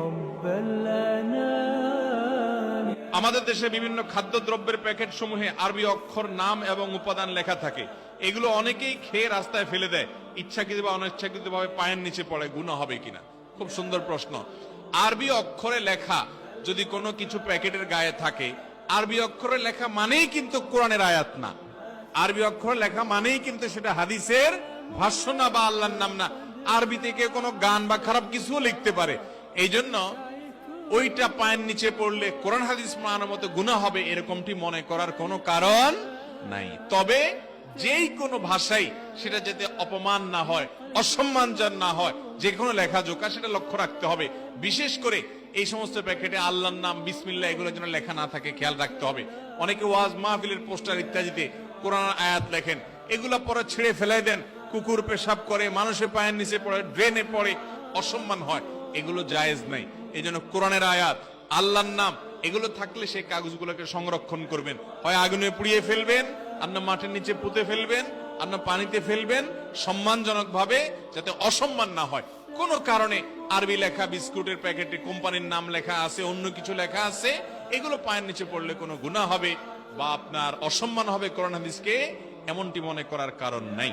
حب الأنام। আমাদের দেশে বিভিন্ন খাদ্যদ্রব্যের প্যাকেট সমূহে আরবি অক্ষর, নাম এবং উপাদান লেখা থাকে। এগুলো অনেকেই খেয়ে রাস্তায় ফেলে দেয়, ইচ্ছাকৃত বা অনিচ্ছাকৃত ভাবে পায়ের নিচে পড়ে, গুনাহ হবে কিনা? খুব সুন্দর প্রশ্ন। আরবি অক্ষরে লেখা যদি কোনো কিছু প্যাকেটের গায়ে থাকে, আরবি অক্ষরে লেখা মানেই কিন্তু কোরআনের আয়াত না। আরবি অক্ষরে লেখা মানেই কিন্তু সেটা হাদিসের ভাষ্য না বা আল্লাহর নাম না। আরবি থেকে কোনো গান বা খারাপ কিছুও লিখতে পারে। এই জন্য ওইটা পায়ের নিচে পড়লে কোরআন হাদিস মানার মতো গুনাহ হবে এরকমটি মনে করার কোনো কারণ নাই। তবে যেই কোনো ভাষাই সেটা যাতে অপমান না হয়, অসম্মানজনক না হয়, যে কোনো লেখাজোকা সেটা লক্ষ্য রাখতে হবে। বিশেষ করে এই সমস্ত প্যাকেটে আল্লাহর নাম, বিসমিল্লাহ এগুলো যেন লেখা না থাকে খেয়াল রাখতে হবে। অনেকে ওয়াজ মাহফিলের পোস্টার ইত্যাদিতে কোরআন আয়াত লেখেন, এগুলা পরে ছিঁড়ে ফেলাই দেন, কুকুর পেশাব করে, মানুষের পায়ের নিচে পড়ে, ড্রেনে পড়ে, অসম্মান হয়। এগুলো জায়েজ নাই। এই জন্য কোরআনের আয়াত, আল্লাহর নাম এগুলো থাকলে সেই কাগজগুলোকে সংরক্ষণ করবেন। হয় আগুনে পুড়িয়ে ফেলবেন, আর না মাটির নিচে পুঁতে ফেলবেন, আর না পানিতে ফেলবেন, সম্মানজনক ভাবে, যাতে অসম্মান না হয়। কোন কারণে আরবি লেখা বিস্কুটের প্যাকেটে কোম্পানির নাম লেখা আছে, অন্য কিছু লেখা আছে, এগুলো পায়ের নিচে পড়লে কোনো গুনাহ হবে বা আপনার অসম্মান হবে কোরআন হাদিসকে, এমনটি মনে করার কারণ নাই।